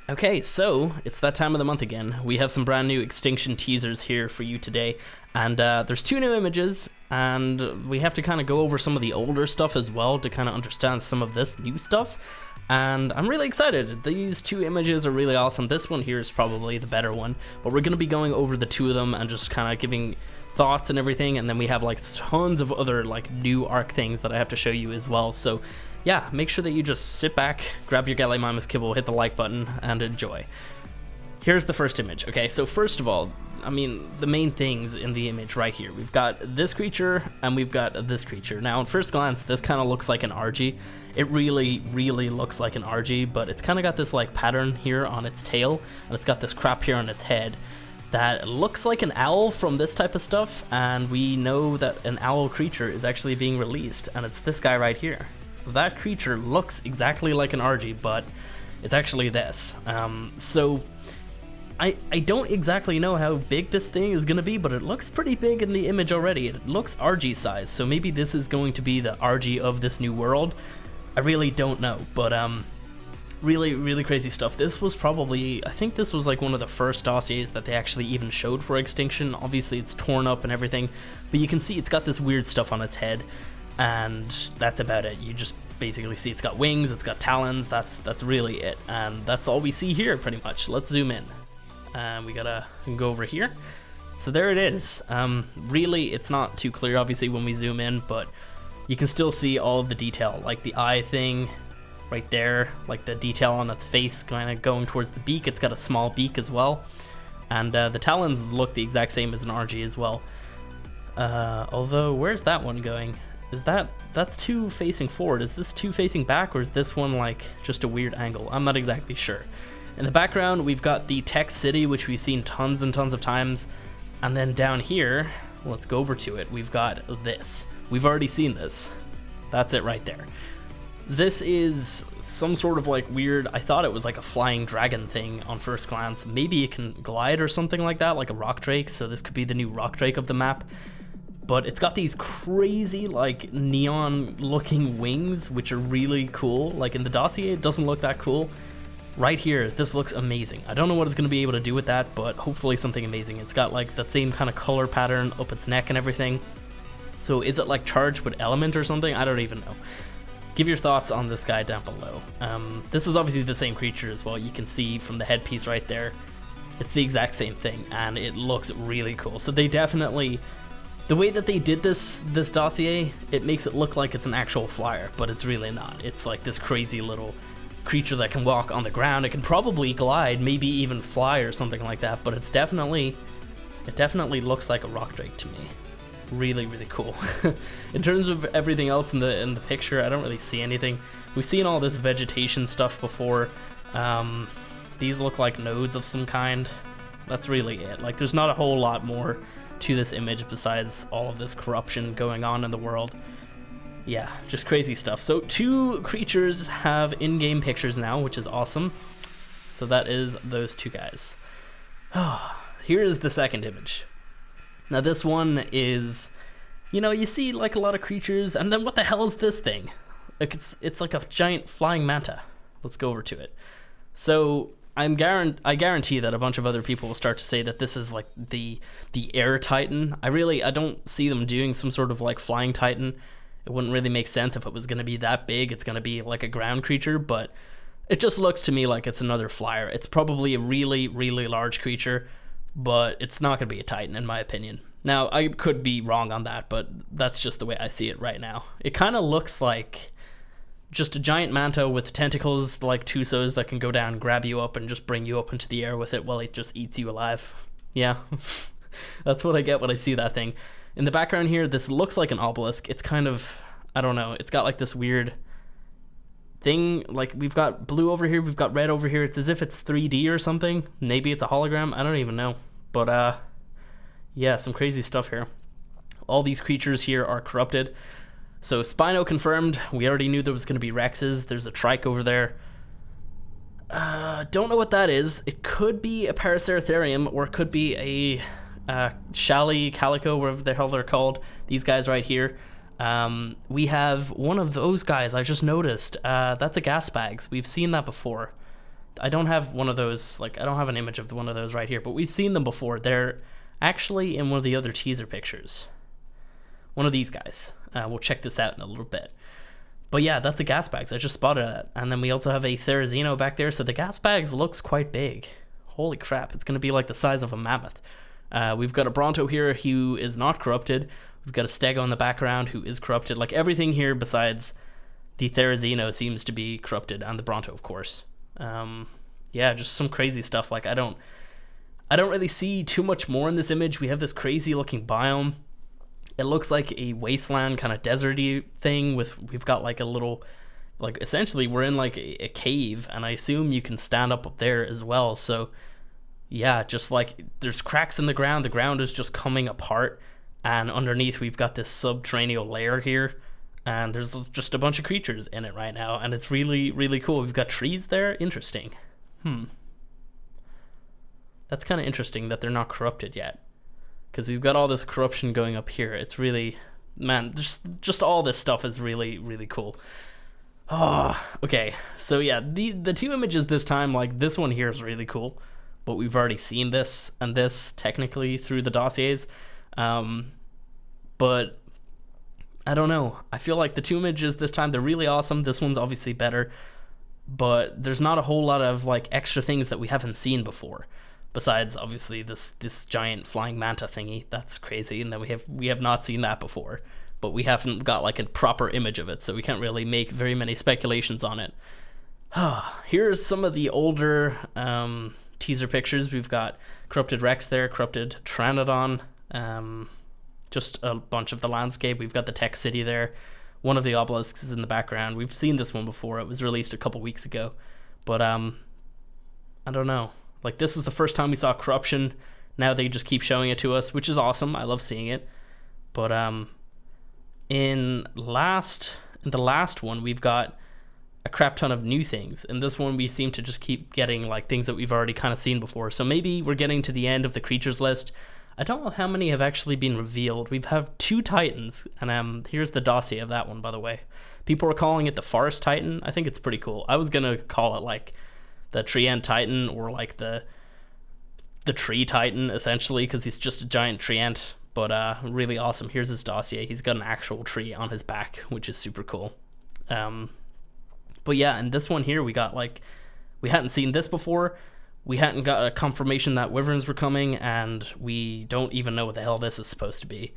Okay, so it's that time of the month again. We have some brand new Extinction teasers here for you today, and there's two new images, and we have to kind of go over some of the older stuff as well to kind of understand some of this new stuff. And I'm really excited. These two images are really awesome. This one here is probably the better one, but we're going to be going over the two of them and just kind of giving thoughts and everything, and then we have like tons of other like new Ark things that I have to show you as well. So yeah, make sure that you just sit back, grab your Gallimimus kibble, hit the like button, and enjoy. Here's the first image. Okay, so first of all, I mean, the main things in the image right here. We've got this creature, and we've got this creature. Now, at first glance, this kind of looks like an RG. It really, really looks like an RG, but it's kind of got this like pattern here on its tail, and it's got this crap here on its head that looks like an owl from this type of stuff, and we know that an owl creature is actually being released, and it's this guy right here. That creature looks exactly like an RG, but it's actually this. So I don't exactly know how big this thing is going to be, but it looks pretty big in the image already. It looks RG size, so maybe this is going to be the RG of this new world. I really don't know, but really, really crazy stuff. This was probably, I think this was like one of the first dossiers that they actually even showed for Extinction. Obviously it's torn up and everything, but you can see it's got this weird stuff on its head. And that's about it. You just basically see it's got wings, it's got talons, that's really it. And that's all we see here pretty much. Let's zoom in. We gotta go over here. So there it is. Really, it's not too clear obviously when we zoom in, but you can still see all of the detail, like the eye thing right there, like the detail on its face kind of going towards the beak. It's got a small beak as well. And the talons look the exact same as an RG as well. Although, where's that one going? That's two facing forward. Is this two facing back, or is this one like just a weird angle? I'm not exactly sure. In the background, we've got the Tech City, which we've seen tons and tons of times. And then down here, let's go over to it. We've got this. We've already seen this. That's it right there. This is some sort of like weird, I thought it was like a flying dragon thing on first glance. Maybe it can glide or something like that, like a rock drake. So this could be the new rock drake of the map. But it's got these crazy like neon looking wings, which are really cool. Like in the dossier, it doesn't look that cool. Right here, this looks amazing. I don't know what it's going to be able to do with that, but hopefully something amazing. It's got like that same kind of color pattern up its neck and everything. So is it like charged with element or something? I don't even know. Give your thoughts on this guy down below. This is obviously the same creature as well. You can see from the headpiece right there, it's the exact same thing, and it looks really cool. So they definitely, the way that they did this dossier, it makes it look like it's an actual flyer, but it's really not. It's like this crazy little creature that can walk on the ground. It can probably glide, maybe even fly or something like that, but it definitely looks like a rock drake to me. Really, really cool. In terms of everything else in the picture, I don't really see anything. We've seen all this vegetation stuff before. These look like nodes of some kind. That's really it. Like, there's not a whole lot more to this image besides all of this corruption going on in the world. Yeah, just crazy stuff. So two creatures have in-game pictures now, which is awesome. So that is those two guys. Here is the second image. Now this one is, you know, you see like a lot of creatures, and then what the hell is this thing? Like it's like a giant flying manta. Let's go over to it. So I guarantee that a bunch of other people will start to say that this is like the air titan. I don't see them doing some sort of like flying titan. It wouldn't really make sense if it was going to be that big. It's going to be like a ground creature, but it just looks to me like it's another flyer. It's probably a really, really large creature, but it's not going to be a titan in my opinion. Now, I could be wrong on that, but that's just the way I see it right now. It kind of looks like just a giant manta with tentacles like Tusos that can go down, grab you up, and just bring you up into the air with it while it just eats you alive. Yeah, that's what I get when I see that thing. In the background here, this looks like an obelisk. It's kind of, I don't know, it's got like this weird thing. Like, we've got blue over here, we've got red over here. It's as if it's 3D or something. Maybe it's a hologram. I don't even know. But, yeah, some crazy stuff here. All these creatures here are corrupted. So Spino confirmed. We already knew there was going to be Rexes. There's a Trike over there. Don't know what that is. It could be a Paraceratherium, or it could be a Shally, Calico, whatever the hell they're called. These guys right here. We have one of those guys I just noticed. That's a gas bags. We've seen that before. I don't have one of those, like, I don't have an image of one of those right here, but we've seen them before. They're actually in one of the other teaser pictures. One of these guys. We'll check this out in a little bit. But yeah, that's the gas bags. I just spotted that. And then we also have a Therizino back there. So the gas bags looks quite big. Holy crap. It's going to be like the size of a mammoth. We've got a Bronto here who is not corrupted. We've got a Stego in the background who is corrupted. Like everything here besides the Therizino seems to be corrupted, and the Bronto, of course. Yeah, just some crazy stuff. Like I don't really see too much more in this image. We have this crazy looking biome. It looks like a wasteland kind of deserty thing we've got like a little, like essentially we're in like a cave, and I assume you can stand up there as well. So yeah, just like there's cracks in the ground is just coming apart, and underneath we've got this subterranean layer here, and there's just a bunch of creatures in it right now, and it's really, really cool. We've got trees there. Interesting. That's kind of interesting that they're not corrupted yet, because we've got all this corruption going up here. It's really, man, just all this stuff is really, really cool. Oh, okay. So yeah, the two images this time, like this one here is really cool, but we've already seen this and this technically through the dossiers. But I don't know. I feel like the two images this time, they're really awesome. This one's obviously better, but there's not a whole lot of like extra things that we haven't seen before. Besides, obviously, this giant flying manta thingy, that's crazy, and then we have not seen that before, but we haven't got like a proper image of it, so we can't really make very many speculations on it. Here's some of the older teaser pictures. We've got corrupted Rex there, corrupted Pteranodon, just a bunch of the landscape. We've got the tech city there. One of the obelisks is in the background. We've seen this one before. It was released a couple weeks ago, but I don't know. Like, this is the first time we saw corruption. Now they just keep showing it to us, which is awesome. I love seeing it. But in the last one, we've got a crap ton of new things. In this one, we seem to just keep getting like things that we've already kind of seen before. So maybe we're getting to the end of the creatures list. I don't know how many have actually been revealed. We have 2 Titans, and here's the dossier of that one, by the way. People are calling it the Forest Titan. I think it's pretty cool. I was gonna call it like the Tree Ant Titan, or like the Tree Titan, essentially, because he's just a giant tree ant. But really awesome. Here's his dossier. He's got an actual tree on his back, which is super cool. But yeah, and this one here, we got like, we hadn't seen this before. We hadn't got a confirmation that wyverns were coming, and we don't even know what the hell this is supposed to be.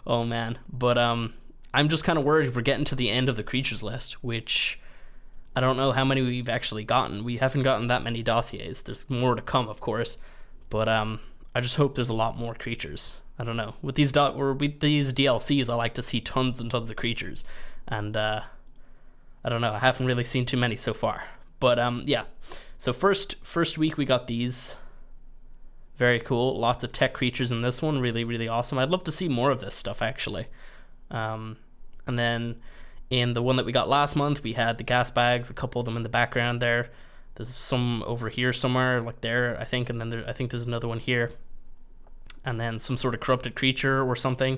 Oh man. But I'm just kind of worried we're getting to the end of the creatures list, which I don't know how many we've actually gotten. We haven't gotten that many dossiers. There's more to come, of course, but I just hope there's a lot more creatures. I don't know. With these DLCs, I like to see tons and tons of creatures, and I don't know. I haven't really seen too many so far. But yeah. So first week we got these. Very cool. Lots of tech creatures in this one. Really, really awesome. I'd love to see more of this stuff, actually. And then in the one that we got last month, we had the gas bags, a couple of them in the background there. There's some over here somewhere, like there, I think, and then I think there's another one here. And then some sort of corrupted creature or something.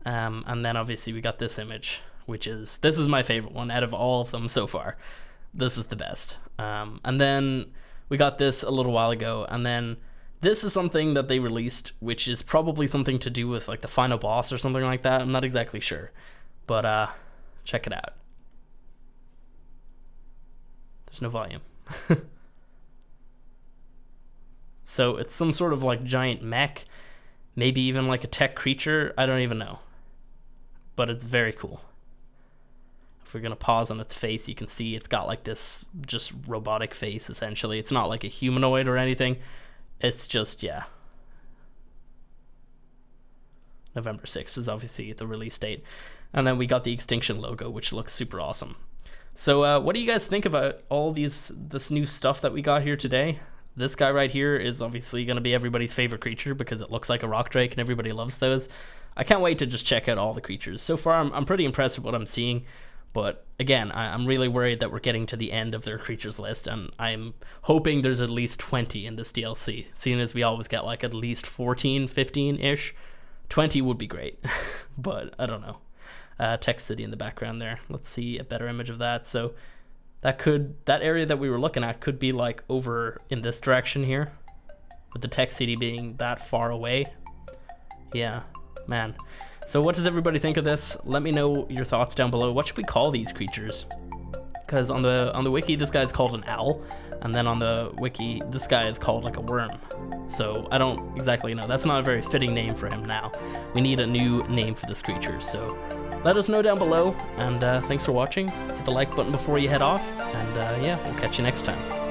And then obviously we got this image, this is my favorite one out of all of them so far. This is the best. And then we got this a little while ago, and then this is something that they released, which is probably something to do with like the final boss or something like that. I'm not exactly sure, but check it out. There's no volume. So it's some sort of like giant mech, maybe even like a tech creature. I don't even know, but it's very cool. If we're gonna pause on its face, you can see it's got like this just robotic face, essentially. It's not like a humanoid or anything. It's just, yeah. November 6th is obviously the release date. And then we got the Extinction logo, which looks super awesome. So what do you guys think about all this new stuff that we got here today? This guy right here is obviously going to be everybody's favorite creature because it looks like a rock drake and everybody loves those. I can't wait to just check out all the creatures. So far, I'm pretty impressed with what I'm seeing. But again, I'm really worried that we're getting to the end of their creatures list, and I'm hoping there's at least 20 in this DLC, seeing as we always get like at least 14, 15-ish. 20 would be great, but I don't know. Tech City in the background there. Let's see a better image of that. So that area that we were looking at could be like over in this direction here, with the tech city being that far away. Yeah, man. So what does everybody think of this? Let me know your thoughts down below. What should we call these creatures? Because on the wiki, this guy's called an owl, and then on the wiki, this guy is called like a worm. So I don't exactly know. That's not a very fitting name for him now. We need a new name for this creature. So let us know down below, and thanks for watching. Hit the like button before you head off, and yeah, we'll catch you next time.